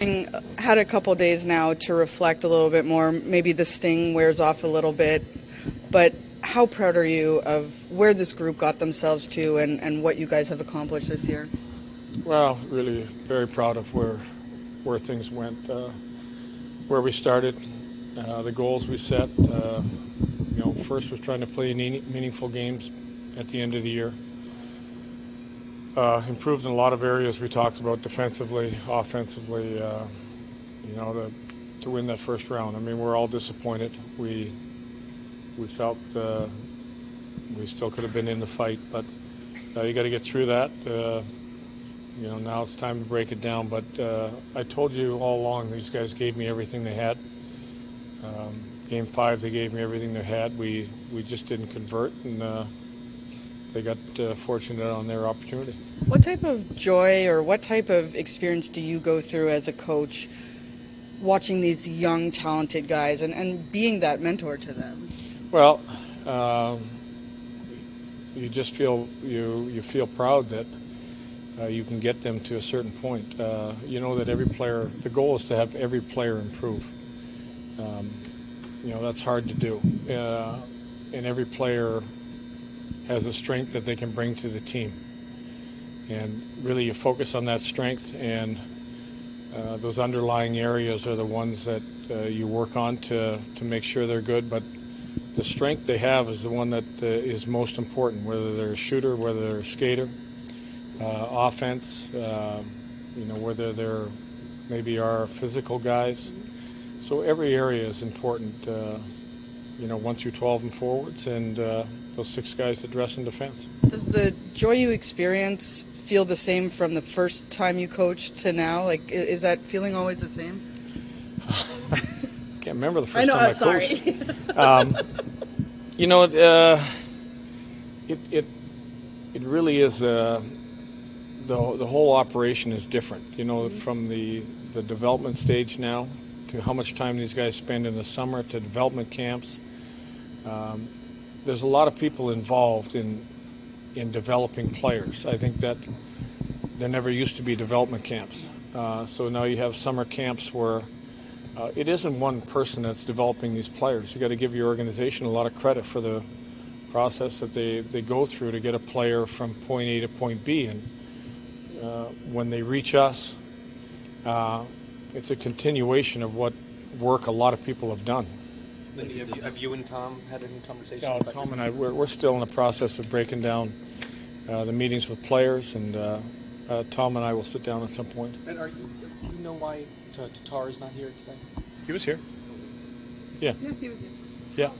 Had a couple days now to reflect a little bit more. Maybe the sting wears off a little bit, but how proud are you of where this group got themselves to and what you guys have accomplished this year? Well, really very proud of where things went, where we started, the goals we set. First was trying to play meaningful games at the end of the year. Improved in a lot of areas we talked about, defensively, offensively, to win that first round. I mean, we're all disappointed. We felt we still could have been in the fight, but you got to get through that. Now it's time to break it down. But I told you all along, these guys gave me everything they had. Game 5, they gave me everything they had. We just didn't convert, and they got fortunate on their opportunity. What type of joy or what type of experience do you go through as a coach watching these young, talented guys and being that mentor to them? Well, you just feel you feel proud that you can get them to a certain point. You know that every player, the goal is to have every player improve. That's hard to do. And every player has a strength that they can bring to the team. And really you focus on that strength, and those underlying areas are the ones that you work on to make sure they're good. But the strength they have is the one that is most important, whether they're a shooter, whether they're a skater, offense, whether they're maybe our physical guys. So every area is important, 1 through 12 and forwards, and those 6 guys that dress in defense. Does the joy you experience feel the same from the first time you coached to now? Like, is that feeling always the same? I can't remember the first time I coached. It really is. The whole operation is different. From the development stage now to how much time these guys spend in the summer to development camps. There's a lot of people involved in developing players. I think that there never used to be development camps. So now you have summer camps where it isn't one person that's developing these players. You got to give your organization a lot of credit for the process that they go through to get a player from point A to point B. And when they reach us, it's a continuation of what work a lot of people have done. Lindy, have you and Tom had any conversations? No, Tom and I, we're still in the process of breaking down the meetings with players, and Tom and I will sit down at some point. And do you know why Tatar is not here today? He was here. Yeah. Yeah, he was here. Yeah.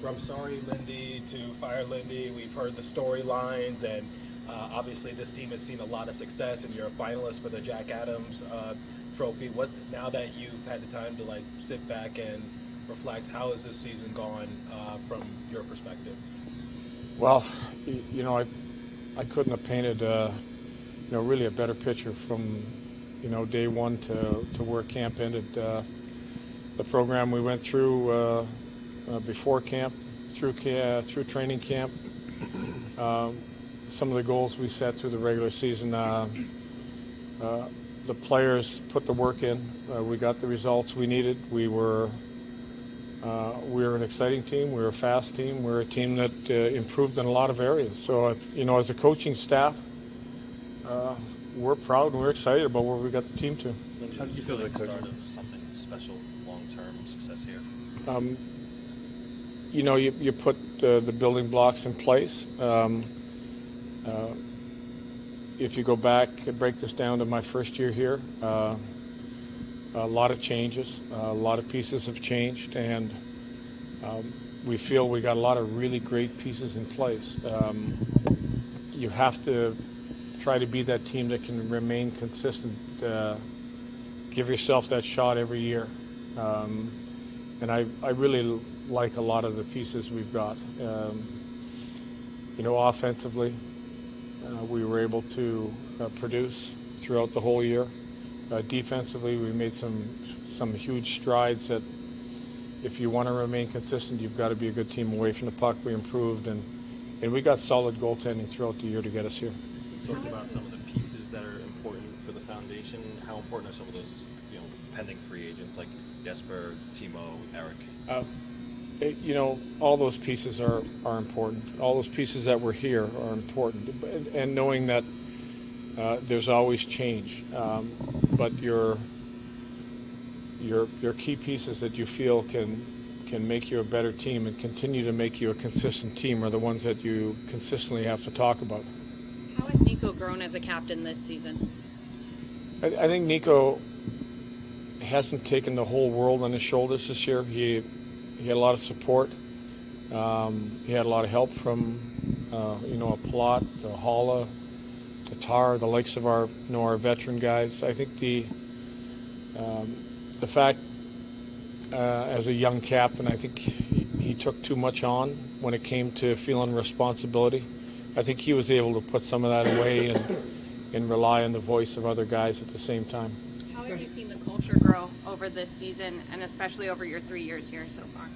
From sorry, Lindy, to fire Lindy, we've heard the storylines, and obviously this team has seen a lot of success, and you're a finalist for the Jack Adams trophy. Now that you've had the time to sit back and reflect, how has this season gone from your perspective? Well, I couldn't have painted really a better picture from day one to where camp ended. The program we went through before camp, through training camp, some of the goals we set through the regular season. The players put the work in. We got the results we needed. We were an exciting team. We were a fast team. We were a team that improved in a lot of areas. So, as a coaching staff, we're proud and we're excited about where we got the team to. How do you feel like the start of something special, long-term success here? You put the building blocks in place. If you go back and break this down to my first year here, a lot of changes, a lot of pieces have changed, and we feel we got a lot of really great pieces in place. You have to try to be that team that can remain consistent, give yourself that shot every year. And I really like a lot of the pieces we've got. Offensively, we were able to produce throughout the whole year. Defensively, we made some huge strides that if you want to remain consistent, you've got to be a good team away from the puck. We improved, and we got solid goaltending throughout the year to get us here. You talked about some of the pieces that are important for the foundation. How important are some of those pending free agents like Jesper, Timo, Eric? All those pieces are important. All those pieces that were here are important, and knowing that there's always change, but your key pieces that you feel can make you a better team and continue to make you a consistent team are the ones that you consistently have to talk about. How has Nico grown as a captain this season? I think Nico hasn't taken the whole world on his shoulders this year. He had a lot of support. He had a lot of help from a Plot, to Halla, to Tar, the likes of our veteran guys. I think the fact as a young captain, I think he took too much on when it came to feeling responsibility. I think he was able to put some of that away and rely on the voice of other guys at the same time. How have you seen the culture grow over this season, and especially over your 3 years here so far?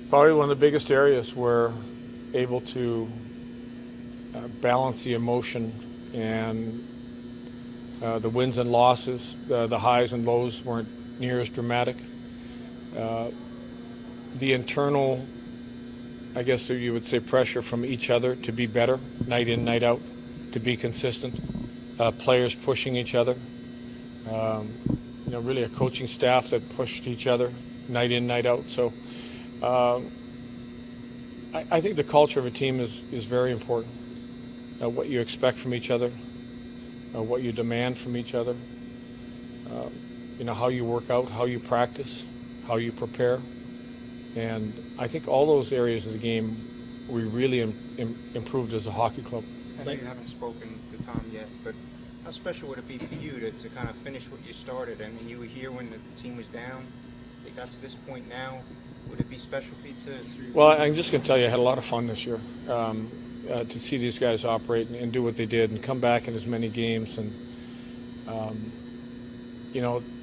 Probably one of the biggest areas we're able to balance the emotion and the wins and losses. The highs and lows weren't near as dramatic. The internal, I guess you would say, pressure from each other to be better, night in, night out, to be consistent. Players pushing each other. Really a coaching staff that pushed each other night in, night out. So I think the culture of a team is very important. What you expect from each other, what you demand from each other, how you work out, how you practice, how you prepare. And I think all those areas of the game we really improved as a hockey club. I know you haven't spoken to Tom yet, but how special would it be for you to kind of finish what you started? I mean, you were here when the team was down. They got to this point now. Would it be special for you to Well, I'm just going to tell you, I had a lot of fun this year to see these guys operate and do what they did and come back in as many games. And,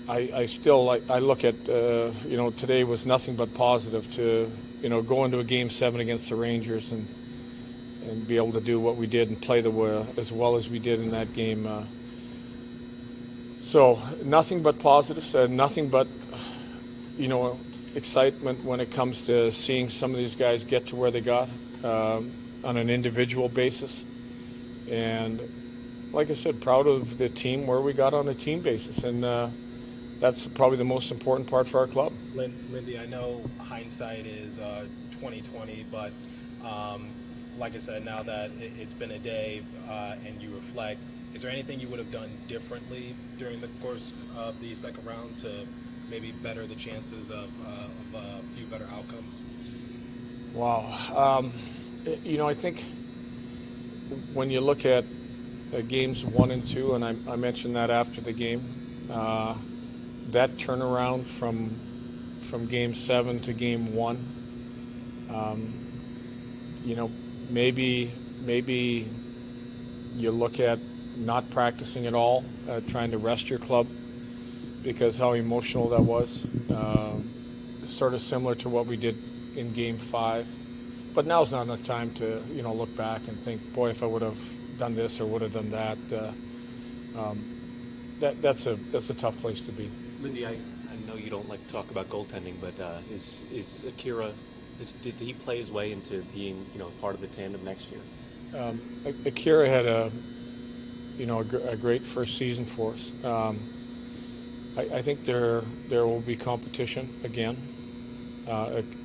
I still I look at, today was nothing but positive to, go into a Game 7 against the Rangers and be able to do what we did and play as well as we did in that game. So nothing but positives, nothing but, excitement when it comes to seeing some of these guys get to where they got on an individual basis. And like I said, proud of the team where we got on a team basis. And that's probably the most important part for our club. Lindy, I know hindsight is 20/20, but like I said, now that it's been a day and you reflect, is there anything you would have done differently during the course of the second round to maybe better the chances of a few better outcomes? Wow. I think when you look at games 1 and 2, and I mentioned that after the game, that turnaround from Game 7 to Game 1, maybe you look at not practicing at all, trying to rest your club, because how emotional that was. Sort of similar to what we did in Game 5. But now's not enough time to, look back and think, boy, if I would have done this or would have done that. That's a tough place to be. Lindy, I know you don't like to talk about goaltending, but is Akira, did he play his way into being, part of the tandem next year? Akira had a great first season for us. I think there will be competition again.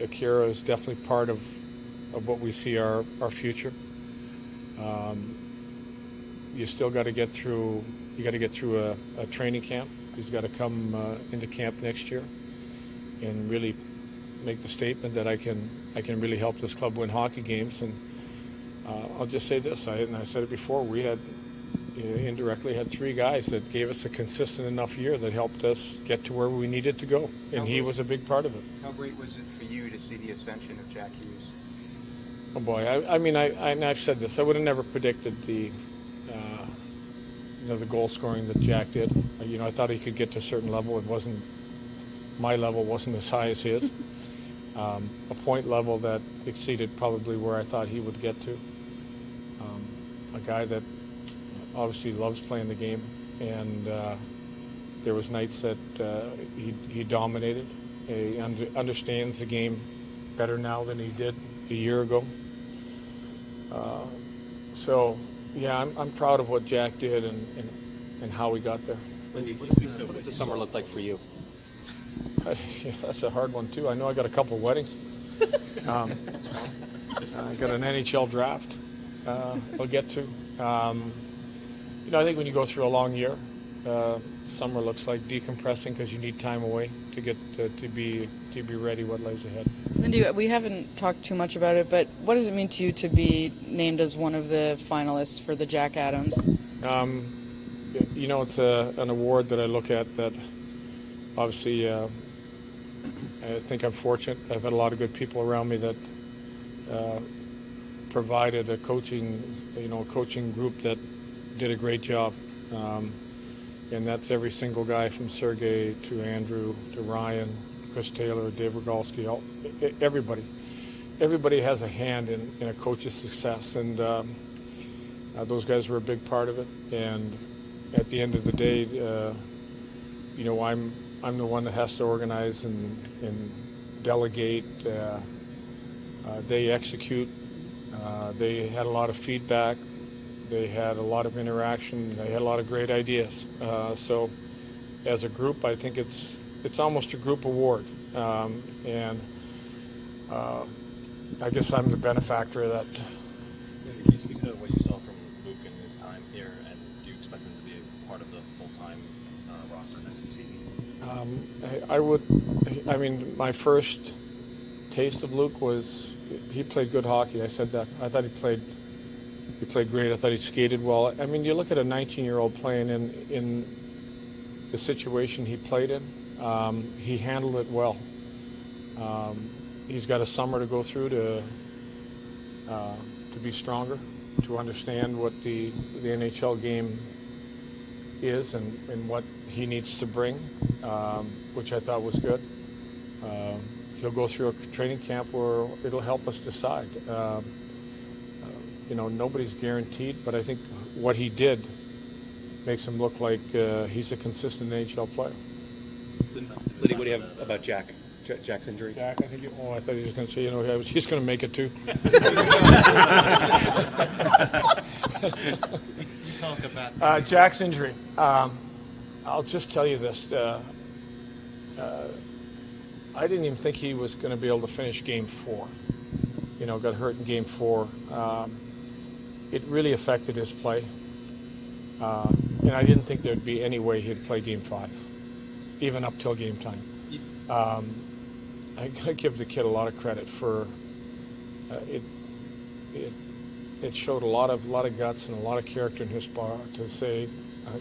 Akira is definitely part of what we see our future. You still got to get through. You got to get through a training camp. He's got to come into camp next year and really make the statement that I can really help this club win hockey games. And I'll just say this, and I said it before, we had indirectly had 3 guys that gave us a consistent enough year that helped us get to where we needed to go, and he was a big part of it. How great was it for you to see the ascension of Jack Hughes? Oh boy, I've said this, I would have never predicted the goal scoring that Jack did. I thought he could get to a certain level. It wasn't, my level wasn't as high as his. A point level that exceeded probably where I thought he would get to. A guy that obviously loves playing the game, and there was nights that he dominated. He understands the game better now than he did a year ago. So, yeah, I'm proud of what Jack did and how we got there. Lindy, what does the summer look like for you? Yeah, that's a hard one, too. I know I got a couple of weddings. I got an NHL draft I'll get to. I think when you go through a long year, summer looks like decompressing because you need time away to get to be ready what lies ahead. Lindy, we haven't talked too much about it, but what does it mean to you to be named as one of the finalists for the Jack Adams? It's an award that I look at that obviously I think I'm fortunate. I've had a lot of good people around me that provided a coaching group that did a great job. And that's every single guy from Sergei to Andrew to Ryan, Chris Taylor, Dave Rogalski, everybody. Everybody has a hand in a coach's success, and those guys were a big part of it. And at the end of the day, I'm the one that has to organize and delegate. They execute. They had a lot of feedback. They had a lot of interaction. They had a lot of great ideas. So as a group, I think it's almost a group award. And I guess I'm the benefactor of that. Can you speak to what you saw from Luke in his time here, and do you expect him to be a part of the full-time roster next season? I would. I mean, my first taste of Luke was he played good hockey. I said that. I thought he played great. I thought he skated well. I mean, you look at a 19-year-old playing in the situation he played in. He handled it well. He's got a summer to go through to be stronger, to understand what the NHL game is and what he needs to bring, which I thought was good. He'll go through a training camp where it'll help us decide. Nobody's guaranteed, but I think what he did makes him look like he's a consistent NHL player. Lindy, what do you have about Jack's injury? Jack, I think. I thought he was going to say, he's going to make it too. Talk about Jack's injury. I'll just tell you this. I didn't even think he was going to be able to finish Game 4. Got hurt in Game 4. It really affected his play. And I didn't think there'd be any way he'd play Game 5, even up till game time. I gotta give the kid a lot of credit for it showed a lot of guts and a lot of character in his part to say,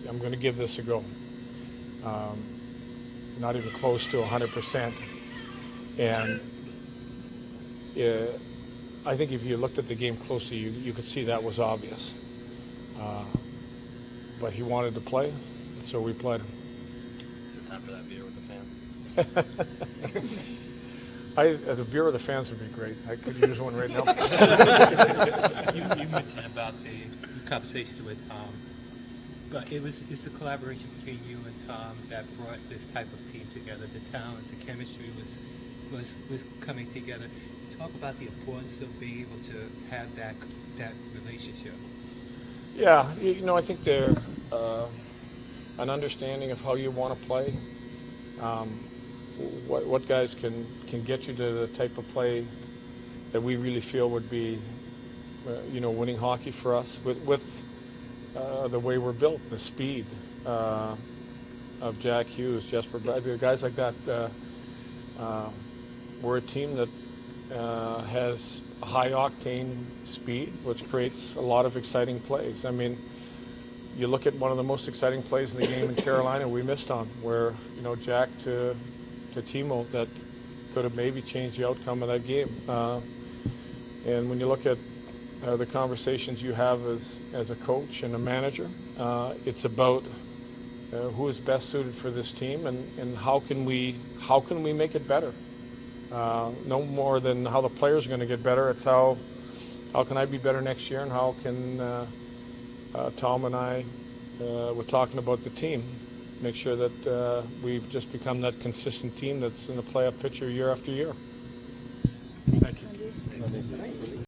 I'm going to give this a go. Not even close to 100%. And I think if you looked at the game closely, you could see that was obvious. But he wanted to play, so we played him. Is it time for that beer with the fans? The beer with the fans would be great. I could use one right now. you mentioned about the conversations with Tom, but it's the collaboration between you and Tom that brought this type of team together. The talent, the chemistry was coming together. Talk about the importance of being able to have that relationship. Yeah, I think they're an understanding of how you want to play. What guys can get you to the type of play that we really feel would be, winning hockey for us with the way we're built, the speed of Jack Hughes, Jesper Bradley, guys like that. We're a team that has high octane speed, which creates a lot of exciting plays. I mean, you look at one of the most exciting plays in the game in Carolina we missed on, where Jack to Timo that could have maybe changed the outcome of that game. And when you look at the conversations you have as a coach and a manager, it's about who is best suited for this team and how can we make it better. No more than how the players are going to get better. It's how can I be better next year, and how can Tom and I, we're talking about the team, make sure that we've just become that consistent team that's in the playoff picture year after year. Thank you.